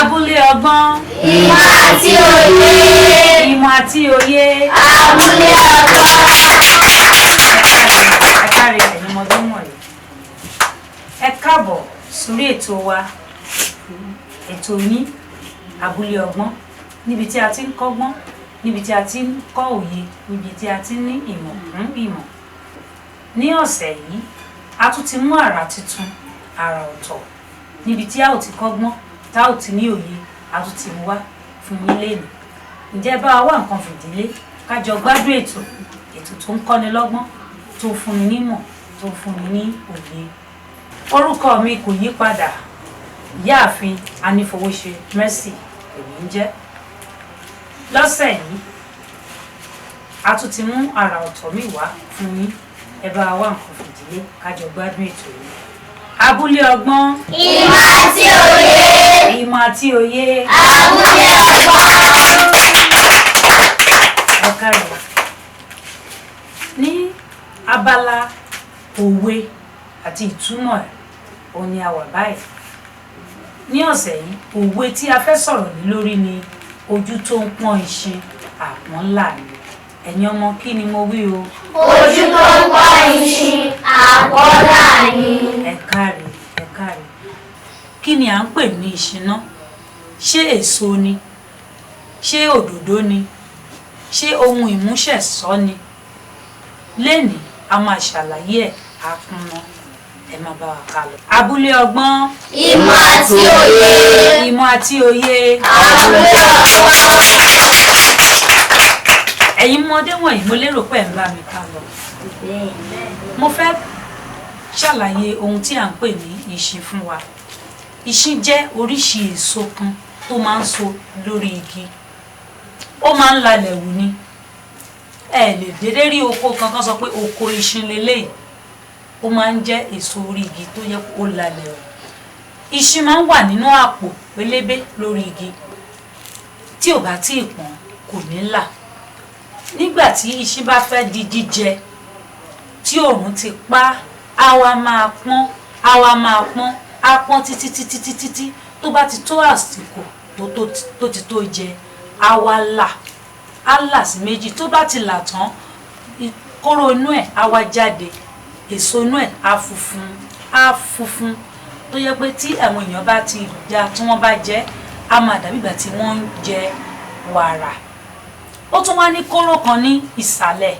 Abule Ogbon. Ìmọ̀ àti òye. Ìmọ̀ àti òye. Abule Ogbon. Ẹ káre ẹ̀yin ọmọdé wọ̀nyí. Ẹ káàbọ̀ sórí ètò wa, ètò yín Abule Ogbon, níbi tí a ti ń kọ́gbọ́n, níbi tí a ti ń kọ́ òye, níbi tí a ti ń ní ìmọ̀ fún ìmọ̀. Ní ọ̀sẹ̀ yìí, a tún ti mú àrà tuntun, àrà ọ̀tọ̀, níbi tí a ò ti kọ́gbọ́n, tá ò ti ní òye, a tún ti mú wá fún yín lénìí. Ǹjẹ́ bá wá nǹkan fìdílé ká jọ gbádùn ètò tó ń kọ́ni lọ́gbọ́n, tó ń fúnni nímọ̀, tó ń fúnni ní òye. Orúkọ mi kò yí padà, Afin Anifowose Mercy èmi ń jẹ́. Lọ́sẹ̀ yìí a tún ti mú àrà ọ̀tọ̀ mi wá fún yín. Ẹ bá wá nǹkan fìdílé ká jọ gbádùn ètò yìí. Abule Ogbon. Ìmọ̀ àti òye. Ìmọ̀ àti òye. Abule Ogbon. Ẹ káàbọ̀. Ní abala òwe àti ìtumọ̀ ẹ̀ òun ni a wà báyìí. Ní ọ̀sẹ̀ yìí òwe tí a fẹ́ sọ̀rọ̀ ní lórí ni ojú tó ń pọ́n iṣin àpọ́n ńlá ni. Ẹ̀yin ọmọ kí ni mo wí o? Ojú tó ń pọ́n iṣin àpọ́n ńlá ni. Ẹ káre, ẹ káre. Kí ni à ń pè ní iṣin náà? Ṣé èso ni? Ṣé òdòdó ni? Ṣé ohun ìmúṣẹ̀ṣọ́ ni? Lénìí a máa ṣàlàyé ẹ̀ àkúnná. Ẹ máa bá wa ká lọ. Abule Ogbon. Ìmọ̀ àti òye. Ìmọ̀ àti òye. Abule Ogbon. Ẹ̀yin ọmọdé wọ̀nyí mo lérò pé ẹ̀ ń bá mi ká lọ. Mo fẹ́ ṣàlàyé ohun tí à ń pè ní ìṣin fún wa. Ìṣin jẹ́ oríṣi èso kan tó máa ń so lórí igi. Ó máa ń lalẹ̀ wù ni. Ẹ lè dédé rí oko kankan sọ pé oko ìṣin leléyìí. Ó máa ń jẹ́ èso orí igi tó yẹ kó lalẹ̀ wù. Ìṣin máa ń wà nínú àpò pélébé lórí igi. Tí ò bá tíì pọ́n kò ní là. Nígbà tí ìṣin bá fẹ́ di jíjẹ, tí òòrùn ti pa, á wá máa pọ́n, á wá máa pọ́n, á pọ́n títí tó bá ti tó àsìkò tó ti tó jẹ, á wá là, á là sí méjì. Tó bá ti là tán, kóró inú ẹ̀ á wá jáde, èso inú ẹ̀ á funfun tó yẹ pé tí àwọn èèyàn bá ti já tí wọ́n bá jẹ, á máa dàbí ìgbà tí wọ́n ń jẹ wàrà. Ó tún wá ní kóró kan ní ìsàlẹ̀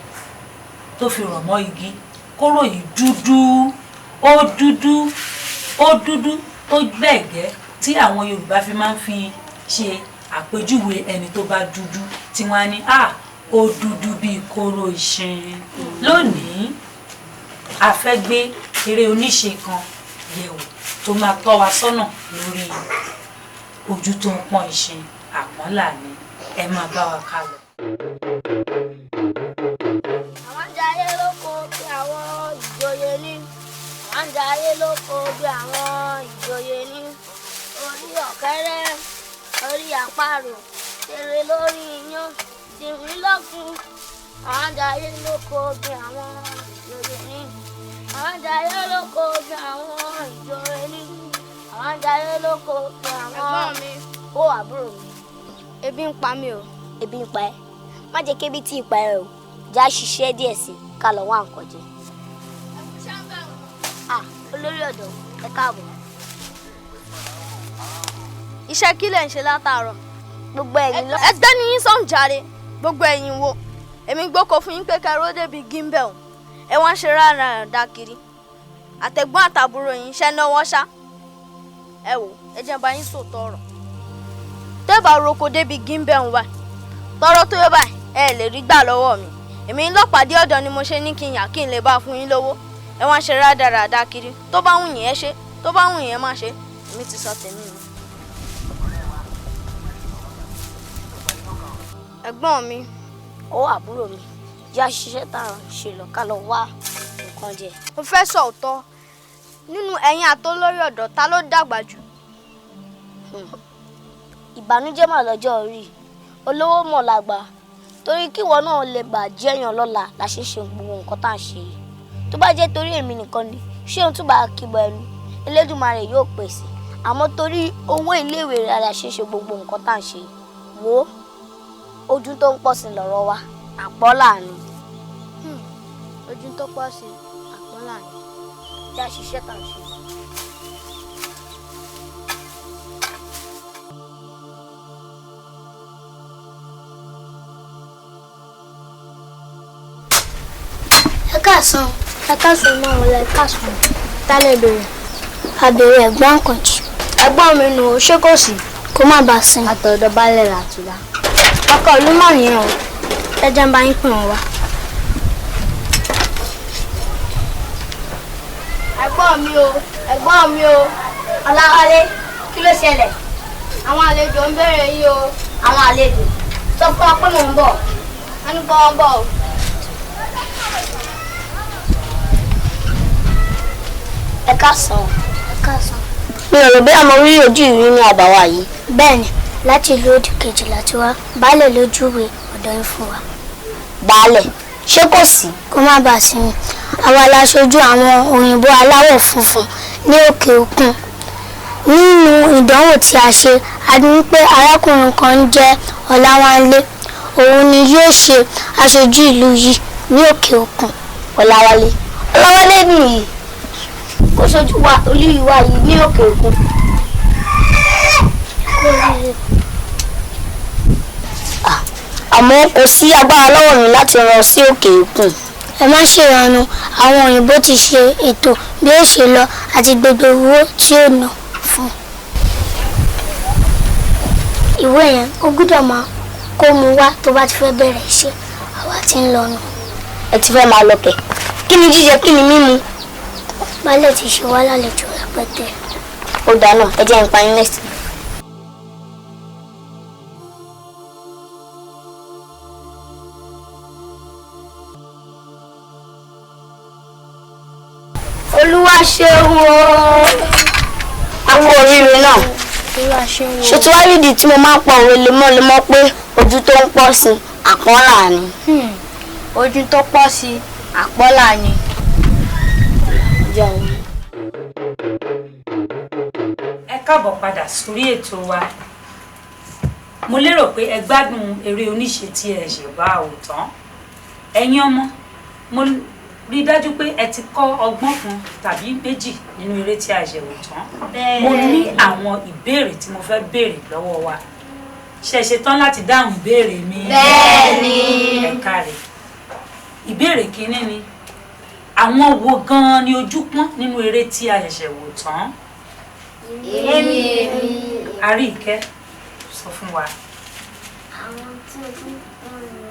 tó fi rọ̀ mọ́ igi. Kóró yìí dúdú, ó dúdú tó gbẹ̀gẹ́ tí àwọn Yorùbá fi máa ń fi ṣe àpèjúwe ẹni tó bá dúdú, tí wọ́n á ní ó dúdú bíi kóró ìṣin. Lónìí a fẹ́ gbé eré oníṣe kan yẹ̀wò tó máa tọ́ wa sọ́nà lórí ojú tó ń pọ́n ìṣin àpọ́n ńlá ni. Ẹ máa bá wa ká lọ. Àwọn jayé lóko bí àwọn ìjòyè ní. Àwọn jayé lóko bí àwọn ìjòyè ní. Orí ọ̀kẹ́rẹ́, orí àparò, ṣeré lórí iyán, tìrín lọ́kùn. Àwọn jayé lóko bí àwọn ìjòyè ní. Àwọn jayé lóko bí àwọn ìjòyè ní. Àwọn jayé lóko bí àwọn. Ẹ̀gbọ́n mi. Ó àbúrò mi. Ebi ń pa mí o. Ebi ń pa ẹ́. Má jẹ́ kébi tí ì pa ẹ́ o. Já ṣiṣẹ́ díẹ̀ sí ká lọ wá nǹkan jẹ. Olórí ọ̀dọ́ ẹ káàbọ̀. Iṣẹ́ kí lẹ̀ ń ṣe látàárọ̀? Gbogbo ẹ̀yin lọ. Ẹgbẹ́ ni yín sọ̀n jàre. Gbogbo ẹ̀yin wo? Èmi gbóko fún yín pé kẹró débi gímbẹ̀ o. Ẹ wá ń ṣe rádaràda kiri. Àtẹ̀gbọ́n àtàbúrò yín ṣẹ́ náwó ṣá. Ẹ wò ẹ jẹ́ bá yín sòótọ́ ọ̀rọ̀. Tẹ́ bá roko débi gímbẹ̀ ń wá. Tọ́rọ́ tó yọ báyìí ẹ lè rí gbà lọ́wọ́ mi. Èmi ń lọ́pàdé ọ̀dọ́ ni mo ṣe ní kí n yà kí n lè bá fún yín lówó. Ẹ wá ń ṣe rádaràda kiri. Tó bá wù yín ẹ ṣe, tó bá wù yín ẹ má ṣe. Èmi ti sọ tèmi mi. Ẹ̀gbọ́n mi. Ó àbúrò mi. Já ṣiṣẹ́ tá à ń ṣe lọ ká lọ wá nǹkan jẹ. Mo fẹ́ sọ òótọ́. Nínú ẹ̀yin àtolórí ọ̀dọ́ ta ló dàgbà jù? Ìbànújẹ́ mà lọ́jọ́ orí. Olówó mọ̀ lágbà. Torí kíwọ náà lè bà jẹ́yàn lọ́la la ṣe ṣe gbogbo nǹkan tá à ń ṣe yìí. Tó bá jẹ́ torí èmi nìkan ni, ṣé ohun tó bá kíbọ ẹnu, Elédùmarè yóò pèsè. àmọ́ torí owó iléèwé rẹ̀ la ṣe gbogbo nǹkan tá à ń ṣe. Wo ojú tó ń pọ̀ sí lọ́rọ̀ wa àpọ́là ni. Ojú tó pọ̀ sí àpọ́nlá ni. Já ṣiṣẹ́ tá à ń ṣe. Ẹ káàsán máa wọlé ẹ káàsán. Tálẹ̀ bèrè. Abèrè ẹ̀gbọ́n Akanji. Ẹ̀gbọ́n mi nù ó ṣé kò sí? Kó má bàa sin. Àtọ̀dọ̀ balẹ̀ làtúndà. Ọkọ ìlú mà nìyẹn o. Ẹ jẹ́ ń bá yín pè wọ́n wá. Ẹ̀gbọ́n mi o. Ọláwálé, kí ló ṣẹlẹ̀? Àwọn àlejò ń béèrè yìí o. Àwọn àlejò. Sọ fún wa pé mò ń bọ̀. Wọ́n ní kó wọ́n bọ̀ o. Ẹ káàsán. Mi ò rò bí àmọ́ rí ojú ìrí ní àbáwá yìí. Bẹ́ẹ̀ni, láti ìlú òdì kejìlá tí wá, baálẹ̀ lójúwe ọ̀dọ̀ yín fún wa. Baálẹ̀, ṣé kò sí? Kó má bàa sí mi. Àwa la ṣojú àwọn òyìnbó aláwọ̀ funfun ní òkè òkun. Nínú ìdánwò tí a ṣe, a ní pé arákùnrin kan ń jẹ́ Ọláwálé. Òun ni yóò ṣe aṣojú ìlú yìí ní òkè òkun. Ọláwálé nìyí. Kó ṣojú wa olúwa yìí ní òkè òkun. Àmọ́ kò sí agbára lọ́wọ́ mi láti rán sí òkè òkun. Ẹ má ṣèrànú, àwọn òyìnbó ti ṣe ètò bí ó ṣe lọ àti gbogbo owó tí ó ná fún. Ìwé yẹn ó gbọ́dọ̀ máa kó mu wá tó bá ti fẹ́ bẹ̀rẹ̀ iṣẹ́. Àwa ti ń lọ nù. Ẹ ti fẹ́ máa lọ kẹ̀. Kí ni jíjẹ kí ni mímu? Baálẹ̀ ti ṣe wá lálejò rẹpẹtẹ. Ó dáná, ẹ jẹ́ n pa yín next. Olúwa ṣeun o. Àwọn oríire náà. Ṣètò wáyédì tí mo máa ń pa òwe lemọ́lemọ́ pé ojú tó ń pọ̀ sí àpọ́nlá ni. Ojú tó pọ̀ sí àpọ́nlá ni. Ẹ káàbọ̀ padà sórí ètò wa. Mo lérò pé ẹ gbádùn eré oníṣe tí ẹ ṣe bá àwòtán. Ẹ̀yin ọmọ, mo rí dájú pé ẹ ti kọ́ ọgbọ́n kan tàbí méjì nínú eré tí a ṣe wò tán. Mo ní àwọn ìbéèrè tí mo fẹ́ béèrè lọ́wọ́ wa. Ṣé ẹ ṣetán láti dáhùn ìbéèrè mi? Bẹ́ẹ̀ni. Ẹ káre. Ìbéèrè kínní ni, àwọn wo gan-an ni ojú pọ́n nínú eré tí a ṣẹ̀ṣẹ̀ wò tán? Èmi. Àríkẹ́, sọ fún wa. Àwọn tí ojú pọ́n ni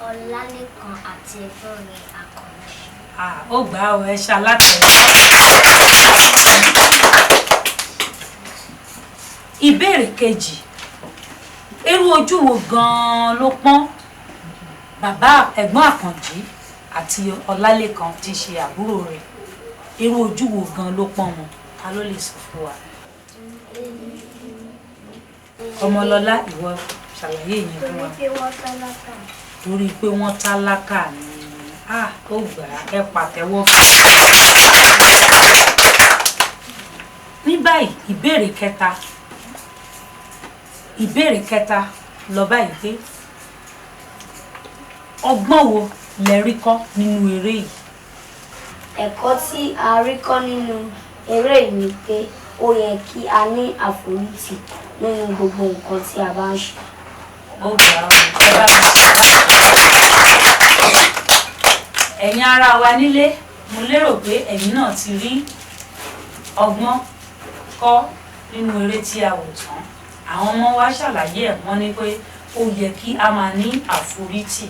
Ọlálékan àti ẹ̀gbọ́n rẹ̀ Akanji. Ó gbà ọ ẹ ṣalátẹ̀wọ́. Ìbéèrè kejì, irú ojú wo gan-an ló pọ́n bàbá ẹ̀gbọ́n Akanji àti Ọlálékan tí ṣe àbúrò rẹ̀? Irú ojú wo gan-an ló pọ́n wọn? Ta ló lè sọ fún wa? Ọmọlọ́lá, ìwọ ṣàlàyé yẹn fún wa. Torí pé wọ́n tálákà ni. Ó gbà ẹ pàtẹ́wọ́ fún. Ní báyìí, ìbéèrè kẹta lọ báyìí pé ọgbọ́n wo lẹ rí kọ́ nínú eré yìí? Ẹ̀kọ́ tí a rí kọ́ nínú eré yìí ni pé ó yẹ kí a ní àforítì nínú gbogbo nǹkan tí a bá ń ṣe. Ó gbà ẹ bá mi ṣe báyìí. Ẹ̀yin ará wa nílé, mo lérò pé ẹ̀yin náà ti rí ọgbọ́n kọ́ nínú eré tí a wò tán. Àwọn ọmọ wa ṣàlàyé ẹ̀ wọ́n ní pé ó yẹ kí a máa ní àforítì.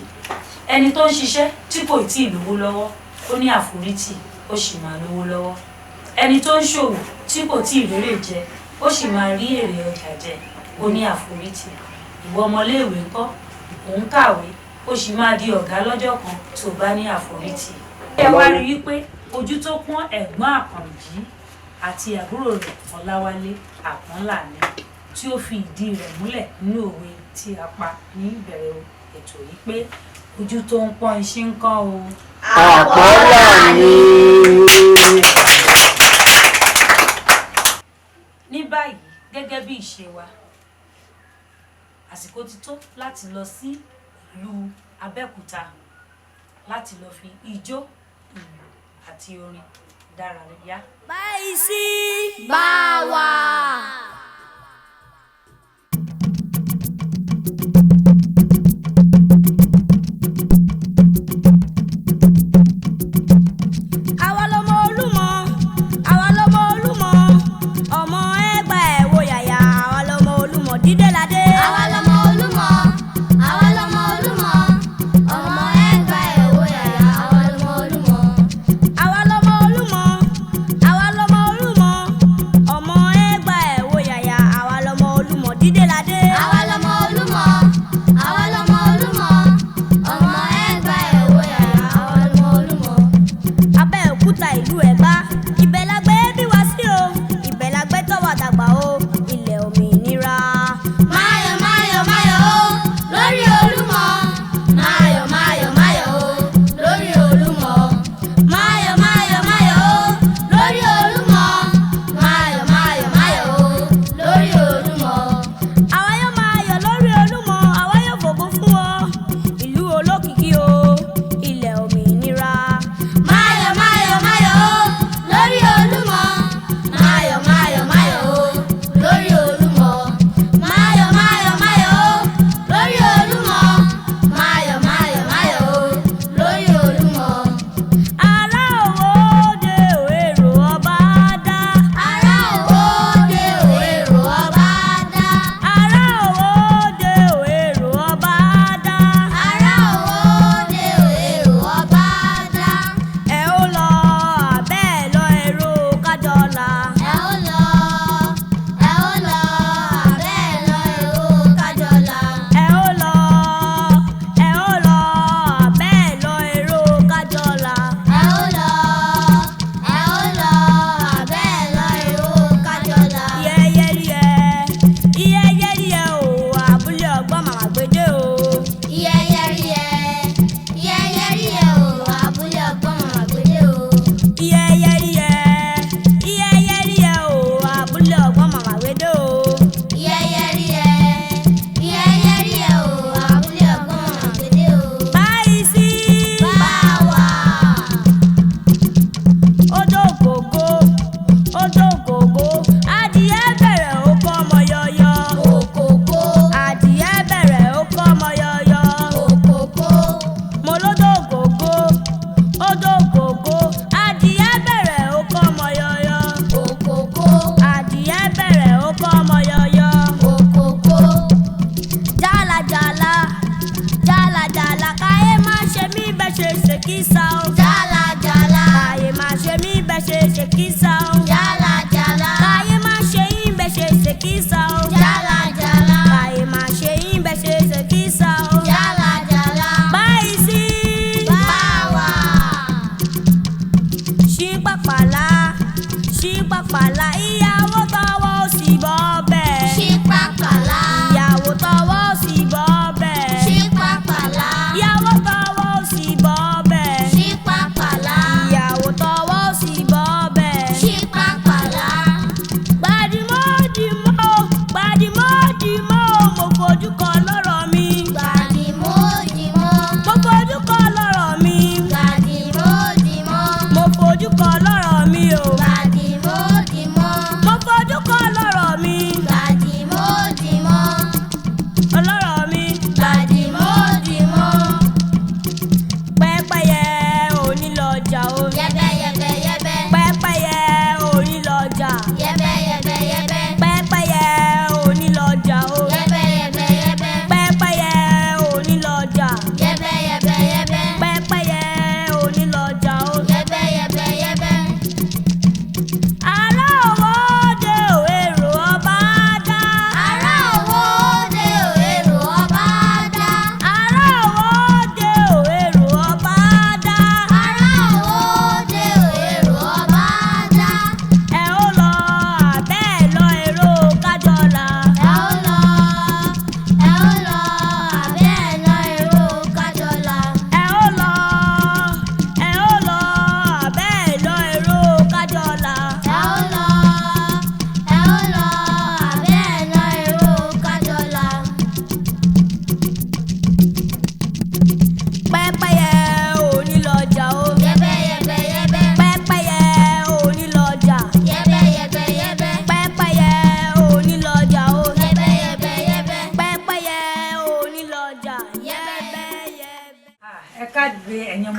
Ẹni tó ń ṣiṣẹ́ tí kò tí ì lówó lọ́wọ́ ó ní àforítì, ó sì máa lówó lọ́wọ́. Ẹni tó ń ṣòwò tí kò tí ì rérè jẹ ó sì máa rí èrè ọjà jẹ, ó ní àforítì. Ìwọ ọmọléèwé ńkọ́, ò ń kàwé, ó sì máa di ọ̀gá lọ́jọ́ kan tó bá ní àforítì. Ẹ wá rí wípé ojú tó pọ́n ẹ̀gbọ́n Akanji àti àbúrò rẹ̀ Ọláwálé àpọ́nlá ni, tí ó fi ìdí rẹ̀ múlẹ̀ nínú òwe tí a pa ní ìbẹ̀rẹ̀ ètò yìí pé ojú tó ń pọ́n iṣẹ́ ń kán o. Àpọ́nlá ni. Ní ìṣe wa àsìkò ti tó láti lọ sí ìlú Abẹ́òkúta láti lọ fi ijó ìlú àti orin dárayá. báyìí sí bá wa. àwa lọmọ Olúmọ ọmọ Ẹ̀gbá ẹ̀wò yàyà.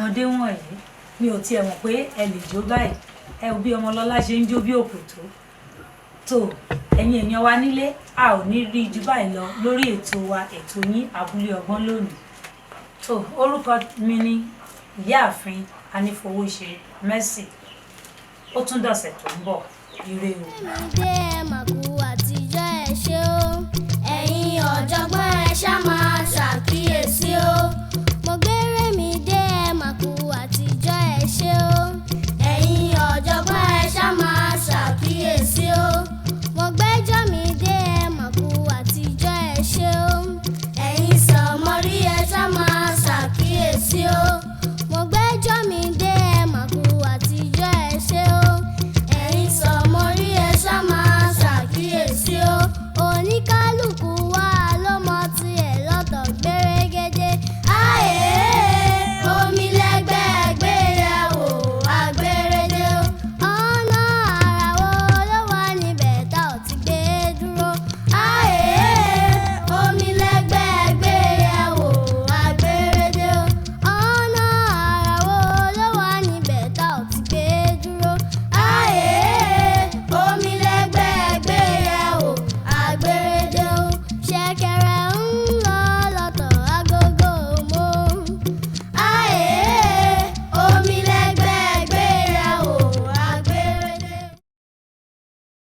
ọmọdé wọ̀nyí mi ò tiẹ̀ mọ̀ pé ẹ lè jó báyìí ẹ ò bí Ọmọlọ́lá ṣe ń jó bí òkòtó tó ẹ̀yin èèyàn wa nílé a ò ní rí jù báyìí lọ lórí ètò wa ètò yín Abúlé Ọgbọ́n lónìí tó orúkọ mi ni Ìyáàfin Anifowose Mercy ó tún dọ̀sẹ̀ tó ń bọ̀ ire o.